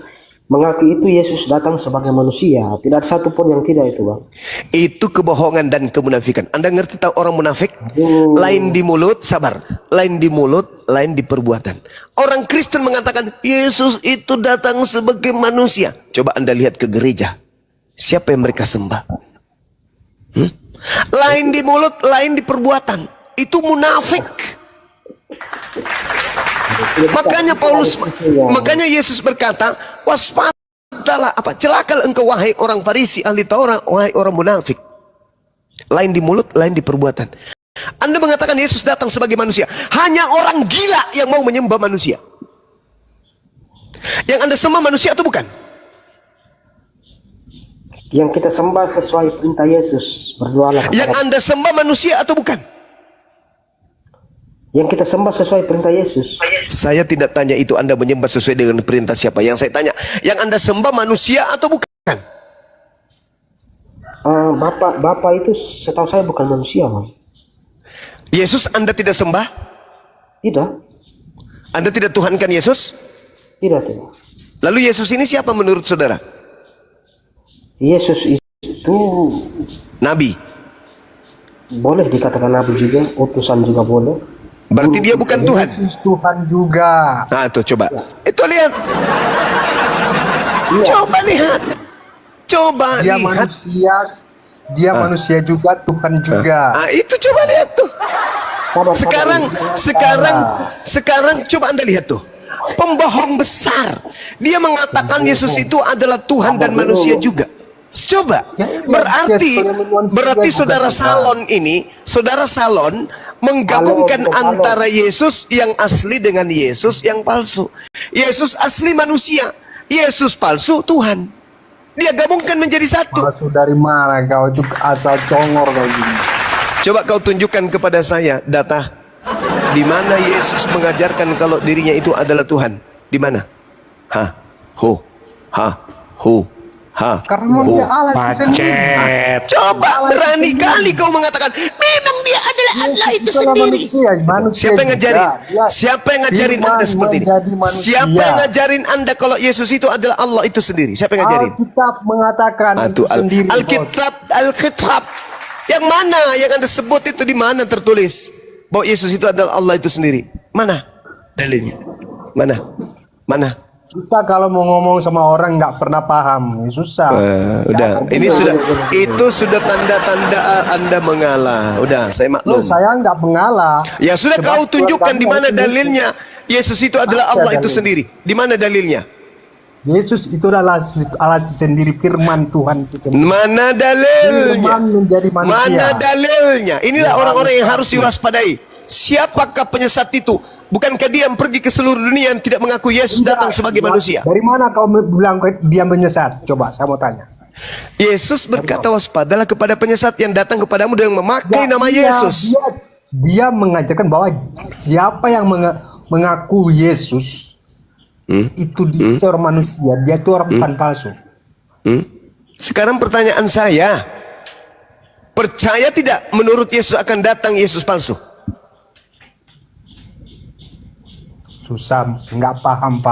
mengaku itu Yesus datang sebagai manusia. Tidak ada satupun yang tidak itu, Bang. Itu kebohongan dan kemunafikan. Anda ngerti tahu orang munafik? Lain di mulut, sabar. Lain di mulut, lain di perbuatan. Orang Kristen mengatakan Yesus itu datang sebagai manusia. Coba Anda lihat ke gereja. Siapa yang mereka sembah? Lain di mulut, lain di perbuatan. Itu munafik. Makanya Yesus berkata, waspadalah, celaka engkau wahai orang Farisi, ahli Taurat, wahai orang munafik. Lain di mulut, lain di perbuatan. Anda mengatakan Yesus datang sebagai manusia. Hanya orang gila yang mau menyembah manusia. Yang Anda sembah manusia atau bukan? Yang kita sembah sesuai perintah Yesus, berdoalah. Yang Anda sembah manusia atau bukan? Yang kita sembah sesuai perintah Yesus. Saya tidak tanya itu Anda menyembah sesuai dengan perintah siapa. Yang saya tanya, yang Anda sembah manusia atau bukan? Bapak itu setahu saya bukan manusia, Bang. Yesus Anda tidak sembah? Tidak. Anda tidak tuhankan Yesus? Tidak. Lalu Yesus ini siapa menurut saudara? Yesus itu nabi. Boleh dikatakan nabi juga, utusan juga boleh. Berarti dia bukan Tuhan. Yesus Tuhan juga. Nah, tuh coba. Itu lihat. Coba lihat. Coba Dia lihat. manusia, dia manusia juga, Tuhan juga. Itu coba lihat tuh. Sekarang coba Anda lihat tuh. Pembohong besar. Dia mengatakan Yesus itu adalah Tuhan dan manusia juga. Coba. Berarti saudara Salon menggabungkan antara Yesus yang asli dengan Yesus yang palsu. Yesus asli manusia, Yesus palsu Tuhan. Dia gabungkan menjadi satu. Palsu dari mana kau itu, asal congor kau gini. Coba kau tunjukkan kepada saya data di mana Yesus mengajarkan kalau dirinya itu adalah Tuhan. Di mana? Karena dia Allah itu sendiri. Coba berani kali kau mengatakan memang dia adalah Allah itu sendiri. Siapa yang ngajarin? Siapa yang ngajarin Anda seperti ini? Siapa yang ngajarin Anda kalau Yesus itu adalah Allah itu sendiri? Siapa yang ngajarin? Alkitab mengatakan itu sendiri. Alkitab. Yang mana yang Anda sebut itu, di mana tertulis bahwa Yesus itu adalah Allah itu sendiri? Mana dalilnya? Mana? Kita kalau mau ngomong sama orang nggak pernah paham, susah. Udah, ini sudah tanda-tanda Anda mengalah. Udah, saya maklum. Saya nggak mengalah. Ya sudah, kau tunjukkan di mana dalilnya Yesus itu adalah Allah itu sendiri. Di mana dalilnya? Yesus itu adalah Allah itu sendiri, firman Tuhan itu sendiri. Mana dalilnya? Firman menjadi manusia. Mana dalilnya? Inilah orang-orang yang harus diwaspadai. Siapakah penyesat itu? Bukankah dia yang pergi ke seluruh dunia yang tidak mengaku Yesus datang sebagai manusia? Dari mana kau bilang dia menyesat? Coba saya mau tanya. Yesus berkata, waspadalah kepada penyesat yang datang kepadamu dengan memakai nama Yesus. Dia mengajarkan bahwa siapa yang mengaku Yesus itu dia orang manusia, dia itu orang bukan palsu. Sekarang pertanyaan saya, percaya tidak menurut Yesus akan datang Yesus palsu? Susah, nggak paham.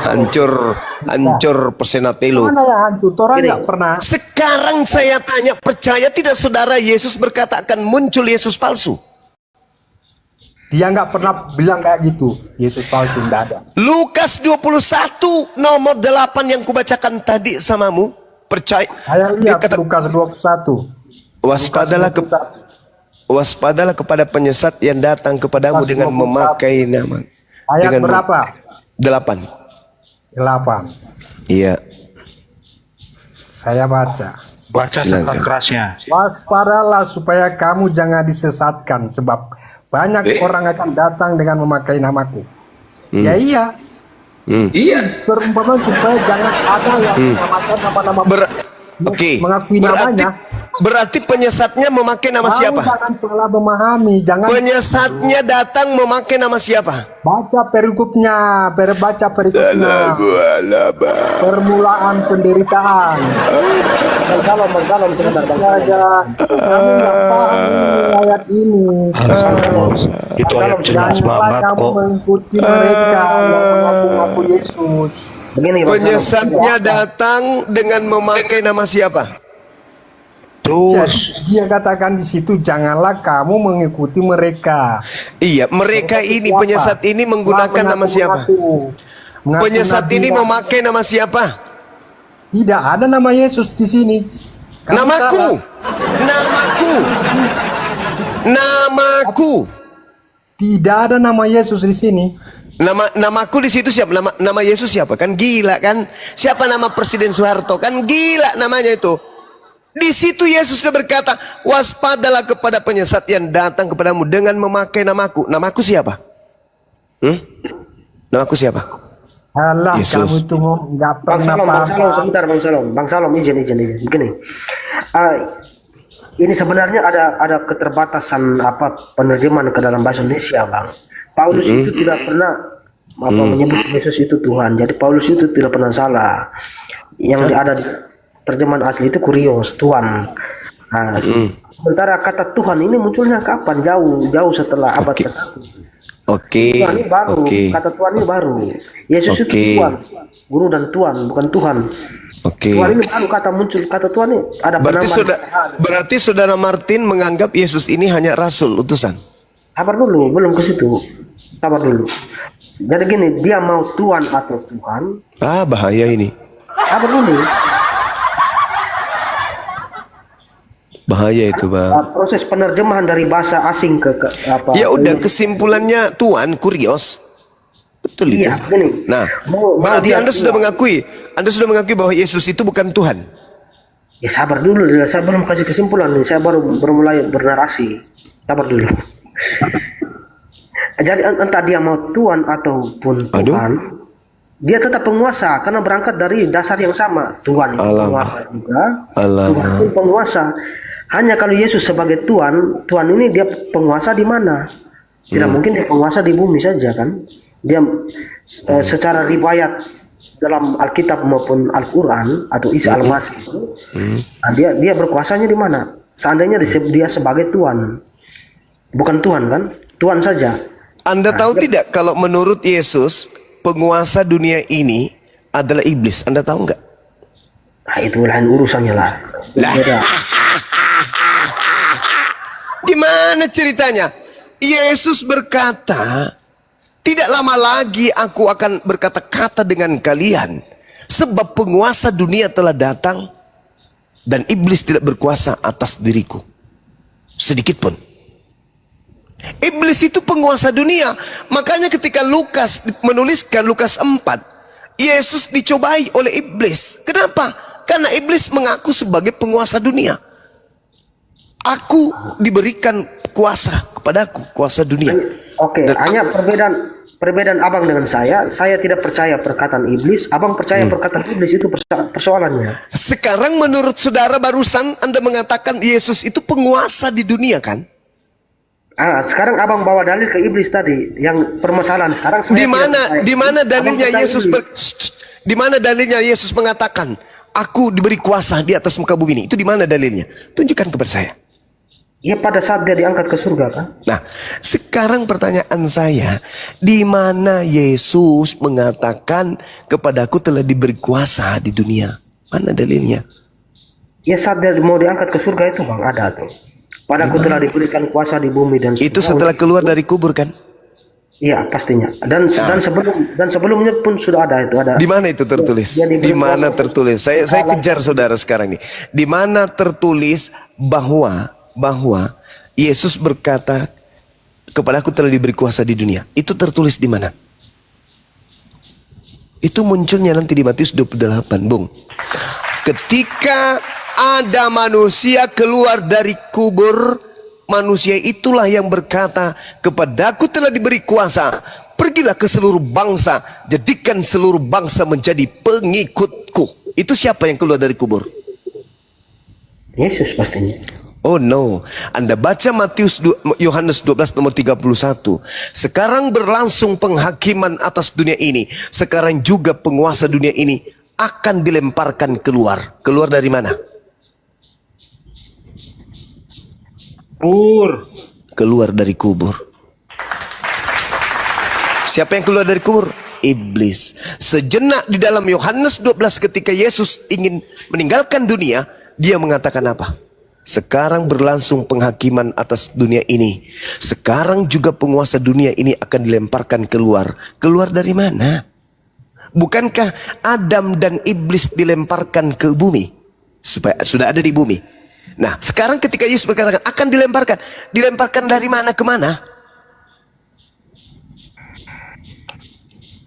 Hancur pesenatelo. Mana yang hancur? Orang nggak pernah. Sekarang saya tanya, percaya tidak saudara Yesus berkata akan muncul Yesus palsu? Dia nggak pernah bilang kayak gitu. Yesus palsu nggak ada. Lukas 21 nomor 8 yang kubacakan tadi samamu, percaya? Saya lihat Lukas 21. Waspadalah kepada penyesat yang datang kepadamu dengan memakai nama. Ayat dengan berapa? 8. Iya. Saya baca. Baca kerasnya. Waspadalah supaya kamu jangan disesatkan, sebab banyak orang akan datang dengan memakai namaku. Ya iya. Iya. Perumpamaan supaya jangan ada yang menamakan nama-nama mengakui namanya. Berarti penyesatnya memakai nama Kamu siapa? jangan salah memahami. Jangan Penyesatnya datang memakai nama siapa? baca perikopnya, baca perikopnya. Permulaan penderitaan. Bang Salom sebentar Bang Salom. Kamu nggak paham ini ayat ini. Itu ayat jelas Janganlah banget kamu kok. mengikuti mereka yang mengaku-ngaku Yesus. Begini Bang Salom. Penyesatnya datang dengan memakai nama siapa? Terus Dia katakan di situ, janganlah kamu mengikuti mereka. Iya, mereka ini penyesat ini menggunakan nama siapa? Mengaku Penyesat nabi ini dan- memakai nama siapa? Tidak ada nama Yesus di sini. Kamu Namaku. salah. Namaku. Tidak ada nama Yesus di sini. Namaku di situ siapa? Nama Yesus siapa? Kan gila kan? Siapa nama Presiden Soeharto? Kan gila namanya itu. Di situ Yesus sudah berkata, waspadalah kepada penyesat yang datang kepadamu dengan memakai namaku. Namaku siapa? Namaku siapa? Alah, Yesus. kamu itu nggak Bang pernah Salom, paham. sebentar Bang Salom, izin. Begini, ini sebenarnya ada keterbatasan penerjemahan ke dalam bahasa Indonesia, Bang. Paulus itu tidak pernah menyebut Yesus itu Tuhan. Jadi Paulus itu tidak pernah salah. Yang ada di terjemahan asli itu kurios, Tuhan. Nah, sementara kata Tuhan ini munculnya kapan? Jauh setelah abad ke-1. Oke. Tuhan ini baru, kata Tuhan ini baru. Yesus itu Tuhan, guru dan Tuhan, bukan Tuhan. Tuhan ini baru kata Tuhan ini ada Berarti saudara Martin menganggap Yesus ini hanya rasul, utusan. Sabar dulu, belum ke situ. Sabar dulu. Jadi gini, dia mau Tuhan atau Tuhan. Bahaya ini. Sabar dulu. Bahaya itu, Bang. Proses penerjemahan dari bahasa asing ke apa? Ya udah, kesimpulannya Tuhan kurios. Betul itu. Iya, begini. Nah, berarti Anda sudah mengakui bahwa Yesus itu bukan Tuhan. Ya sabar dulu, saya belum kasih kesimpulan nih. Saya baru mulai bernarasi. Sabar dulu. Jadi entah dia mau Tuhan ataupun Tuhan, dia tetap penguasa karena berangkat dari dasar yang sama. Tuhan itu penguasa juga. Tuhan itu penguasa. Hanya kalau Yesus sebagai Tuhan, Tuhan ini dia penguasa di mana? Tidak mungkin dia penguasa di bumi saja kan? Dia secara riwayat dalam Alkitab maupun Al-Quran atau Isa Al-Masih itu, nah, dia berkuasanya di mana? Seandainya dia sebagai Tuhan, bukan Tuhan kan? Tuhan saja. Anda tahu tidak kalau menurut Yesus penguasa dunia ini adalah iblis? Anda tahu nggak? Nah, itu lain urusannya lah. Beda. Gimana ceritanya? Yesus berkata, tidak lama lagi aku akan berkata-kata dengan kalian, sebab penguasa dunia telah datang dan iblis tidak berkuasa atas diriku sedikit pun. Iblis itu penguasa dunia. Makanya ketika Lukas menuliskan Lukas 4, Yesus dicobai oleh iblis. Kenapa? Karena iblis mengaku sebagai penguasa dunia. Aku diberikan kuasa kepadaku, kuasa dunia. Oke, hanya perbedaan abang dengan saya tidak percaya perkataan iblis, abang percaya perkataan iblis, itu persoalannya. Sekarang menurut saudara barusan Anda mengatakan Yesus itu penguasa di dunia kan? Sekarang abang bawa dalil ke iblis tadi, yang permasalahan sekarang saya di mana dalilnya Yesus di mana dalilnya Yesus mengatakan aku diberi kuasa di atas muka bumi ini? Itu di mana dalilnya? Tunjukkan kepada saya. Ya pada saat dia diangkat ke surga kan? Nah, sekarang pertanyaan saya, di mana Yesus mengatakan kepadaku telah diberi kuasa di dunia? Mana dalilnya? Ya saat dia mau diangkat ke surga itu bang, ada tuh. Padaku telah diberikan kuasa di bumi dan surga. Itu setelah keluar dari kubur kan? Iya pastinya. Dan sebelumnya pun sudah ada itu. Ada. Di mana itu tertulis? Di mana tertulis? Saya kejar saudara sekarang ini. Di mana tertulis bahwa Yesus berkata kepadaku telah diberi kuasa di dunia? Itu tertulis di mana? Itu munculnya nanti di Matius 28, Bung. Ketika ada manusia keluar dari kubur, manusia itulah yang berkata, kepadaku telah diberi kuasa, pergilah ke seluruh bangsa, jadikan seluruh bangsa menjadi pengikutku. Itu siapa yang keluar dari kubur? Yesus pastinya. Oh no, Anda baca Yohanes 12 nomor 31. Sekarang berlangsung penghakiman atas dunia ini. Sekarang juga penguasa dunia ini akan dilemparkan keluar. Keluar dari mana? Keluar dari kubur. Siapa yang keluar dari kubur? Iblis. Sejenak di dalam Yohanes 12 ketika Yesus ingin meninggalkan dunia, dia mengatakan apa? Sekarang berlangsung penghakiman atas dunia ini. Sekarang juga penguasa dunia ini akan dilemparkan keluar. Keluar dari mana? Bukankah Adam dan Iblis dilemparkan ke bumi? Supaya sudah ada di bumi. Nah, sekarang ketika Yesus berkatakan akan dilemparkan. Dilemparkan dari mana ke mana?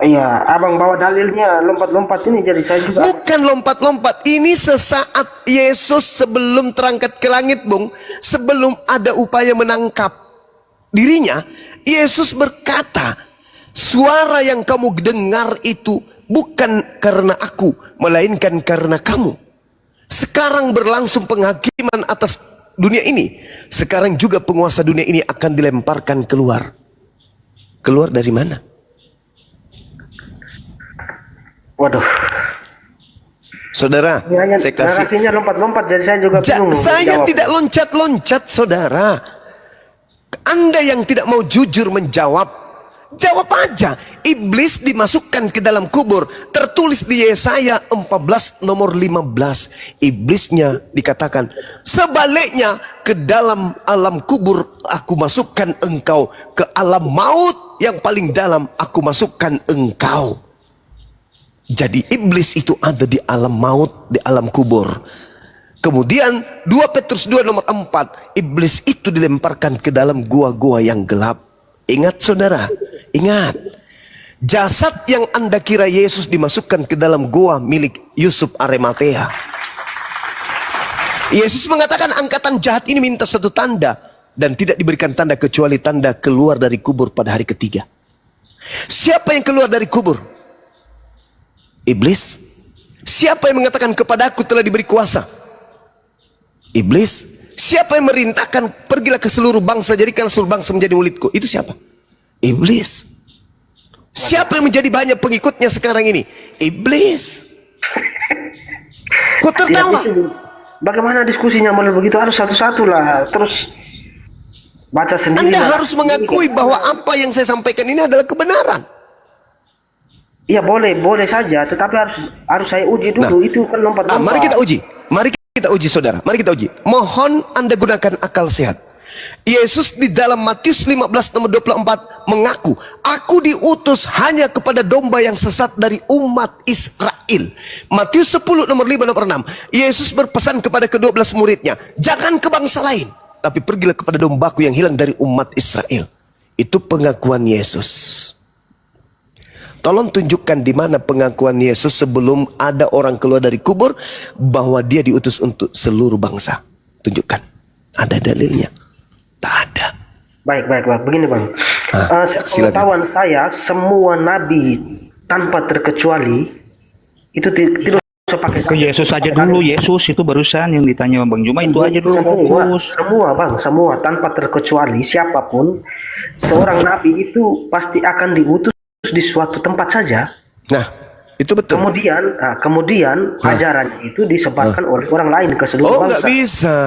Iya, abang bawa dalilnya lompat-lompat ini, jadi saya juga. Bukan lompat-lompat. Ini sesaat Yesus sebelum terangkat ke langit, Bung. Sebelum ada upaya menangkap dirinya, Yesus berkata, suara yang kamu dengar itu bukan karena aku, melainkan karena kamu. Sekarang berlangsung penghakiman atas dunia ini. Sekarang juga penguasa dunia ini akan dilemparkan keluar. Keluar dari mana? Waduh. Saudara, saya kasih. Narasinya lompat-lompat, jadi saya juga bingung. Saya menjawab. tidak loncat-loncat, saudara. Anda yang tidak mau jujur menjawab, jawab aja. Iblis dimasukkan ke dalam kubur. Tertulis di Yesaya 14 nomor 15. Iblisnya dikatakan, sebaliknya ke dalam alam kubur aku masukkan engkau. Ke alam maut yang paling dalam aku masukkan engkau. Jadi iblis itu ada di alam maut, di alam kubur. Kemudian 2 Petrus 2 nomor 4, iblis itu dilemparkan ke dalam gua-gua yang gelap. Ingat saudara, ingat. Jasad yang Anda kira Yesus dimasukkan ke dalam gua milik Yusuf Arimatea. Yesus mengatakan angkatan jahat ini minta satu tanda, dan tidak diberikan tanda kecuali tanda keluar dari kubur pada hari ketiga. Siapa yang keluar dari kubur? Iblis. Siapa yang mengatakan kepadaku telah diberi kuasa? Iblis. Siapa yang merintahkan pergilah ke seluruh bangsa, jadikan seluruh bangsa menjadi muridku? Itu siapa? Iblis. Siapa yang menjadi banyak pengikutnya sekarang ini? Iblis. Kok tertawa? Bagaimana diskusinya malah begitu? Harus satu-satu lah. Terus baca sendiri. Anda harus mengakui bahwa apa yang saya sampaikan ini adalah kebenaran. Iya, boleh saja, tetapi harus saya uji dulu. Itu kan lompat-lompat. Mari kita uji. Mari kita uji, saudara. Mari kita uji. Mohon Anda gunakan akal sehat. Yesus di dalam Matius 15 nomor 24 mengaku, aku diutus hanya kepada domba yang sesat dari umat Israel. Matius 10 nomor 5 nomor 6, Yesus berpesan kepada ke-12 muridnya, jangan ke bangsa lain, tapi pergilah kepada dombaku yang hilang dari umat Israel. Itu pengakuan Yesus. Tolong tunjukkan di mana pengakuan Yesus sebelum ada orang keluar dari kubur bahwa dia diutus untuk seluruh bangsa. Tunjukkan. Ada dalilnya? Tak ada. Baik. Begini bang. Pengetahuan saya, semua nabi tanpa terkecuali itu tidak usah pakai. Ke Yesus aja dulu. Yesus itu barusan yang ditanya Bang Zuma itu aja dulu. Semua bang, semua tanpa terkecuali siapapun seorang nabi itu pasti akan diutus di suatu tempat saja. Nah, itu betul. Kemudian ajaran itu disebarkan oleh orang lain ke seluruh bangsa. Nggak bisa,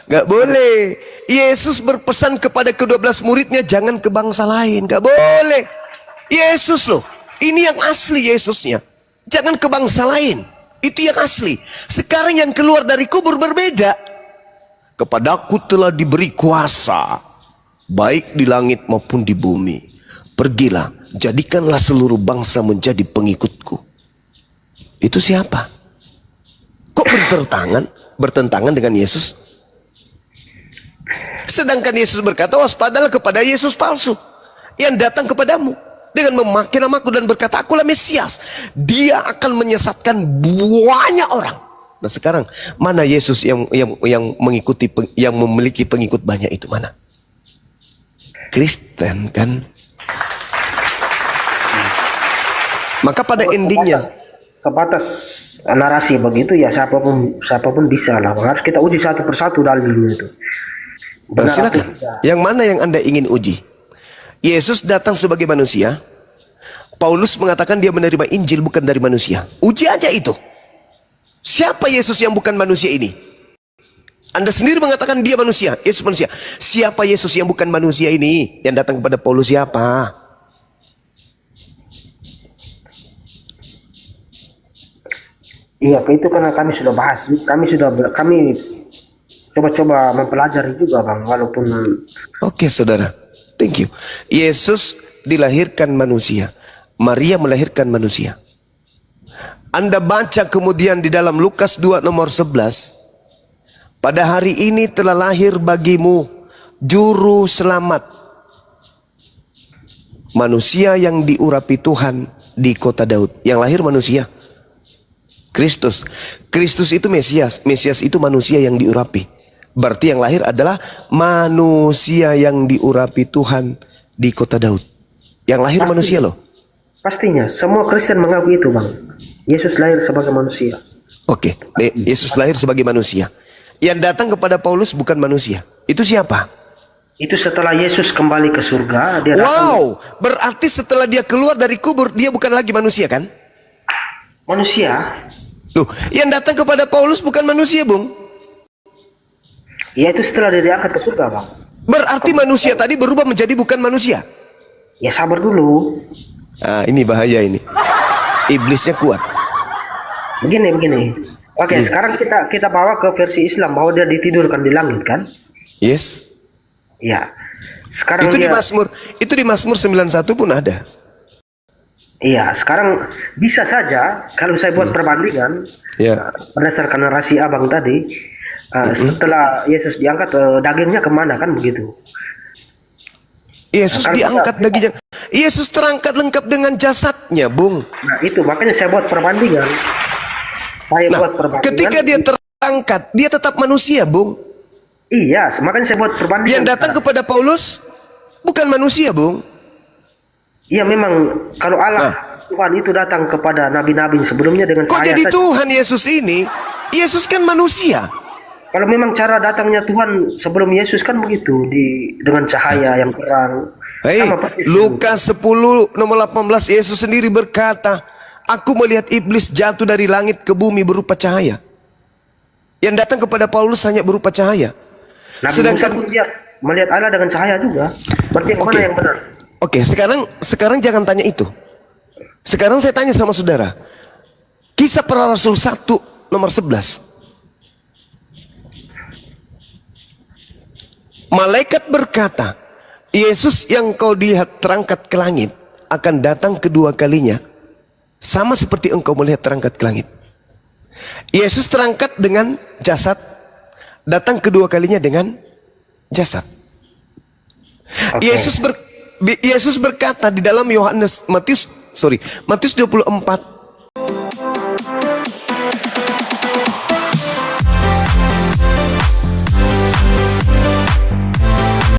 nggak boleh. Yesus berpesan kepada ke-12 muridnya jangan ke bangsa lain, nggak boleh. Yesus loh, ini yang asli Yesusnya. Jangan ke bangsa lain, itu yang asli. Sekarang yang keluar dari kubur berbeda. Kepadaku telah diberi kuasa, baik di langit maupun di bumi. Pergilah, jadikanlah seluruh bangsa menjadi pengikutku. Itu siapa? Kok bertentangan dengan Yesus? Sedangkan Yesus berkata, waspadalah kepada Yesus palsu yang datang kepadamu dengan memakai namaku dan berkata, akulah Mesias. Dia akan menyesatkan banyak orang. Nah sekarang mana Yesus yang mengikuti yang memiliki pengikut banyak itu mana? Kristen kan? Maka pada endingnya Sebatas narasi begitu ya, siapapun bisa lah. Harus kita uji satu persatu dalilnya itu. Benar silakan. atau tidak. Yang mana yang Anda ingin uji? Yesus datang sebagai manusia. Paulus mengatakan dia menerima Injil bukan dari manusia. Uji aja itu. Siapa Yesus yang bukan manusia ini? Anda sendiri mengatakan dia manusia, Yesus manusia. Siapa Yesus yang bukan manusia ini? Yang datang kepada Paulus siapa? Iya, itu karena kami sudah bahas. Kami coba-coba mempelajari juga, Bang, walaupun Oke, saudara. Thank you. Yesus dilahirkan manusia. Maria melahirkan manusia. Anda baca kemudian di dalam Lukas 2 nomor 11. Pada hari ini telah lahir bagimu juru selamat. Manusia yang diurapi Tuhan di kota Daud. Yang lahir manusia. Kristus. Kristus itu Mesias. Mesias itu manusia yang diurapi. Berarti yang lahir adalah manusia yang diurapi Tuhan di kota Daud. Yang lahir manusia loh. pastinya semua Kristen mengaku itu, Bang. Yesus lahir sebagai manusia. Oke, Yesus lahir sebagai manusia. Yang datang kepada Paulus bukan manusia. Itu siapa? Itu setelah Yesus kembali ke surga, dia datang. Wow, berarti setelah dia keluar dari kubur, dia bukan lagi manusia kan? Manusia. Loh, yang datang kepada Paulus bukan manusia, Bung. Ya, itu setelah dia diangkat ke surga, Bang. Berarti manusia tadi berubah menjadi bukan manusia. Ya, sabar dulu. Ah, ini bahaya ini. Iblisnya kuat. Begini. Oke, sekarang kita bawa ke versi Islam bahwa dia ditidurkan di langit kan? Yes. Ya. Sekarang Itu dia, di Mazmur 91 pun ada. iya, sekarang bisa saja kalau saya buat perbandingan Ya. berdasarkan narasi Abang tadi, setelah Yesus diangkat, dagingnya kemana kan begitu? Yesus Kalau diangkat dagingnya. Yesus terangkat lengkap dengan jasadnya, Bung. Nah, itu makanya saya buat perbandingan. Ketika dia terangkat, dia tetap manusia, Bung. Iya, makanya saya buat perbandingan. Yang datang kepada Paulus bukan manusia, Bung. Iya, memang kalau Allah Tuhan itu datang kepada nabi-nabi sebelumnya dengan Kok cahaya jadi saja. Tuhan Yesus ini? Yesus kan manusia. Kalau memang cara datangnya Tuhan sebelum Yesus kan begitu, dengan cahaya yang terang. Hei, Sama persis. Lukas 10 nomor 18, Yesus sendiri berkata, aku melihat iblis jatuh dari langit ke bumi berupa cahaya. Yang datang kepada Paulus hanya berupa cahaya. Nabi Sedangkan Musa pun melihat Allah dengan cahaya juga. Berarti yang mana yang benar? Oke, sekarang jangan tanya itu. Sekarang saya tanya sama saudara. Kisah Para Rasul 1 nomor 11. Malaikat berkata, Yesus yang kau lihat terangkat ke langit akan datang kedua kalinya, sama seperti engkau melihat terangkat ke langit. Yesus terangkat dengan jasad, datang kedua kalinya dengan jasad. Okay. Yesus berkata di dalam Matius 24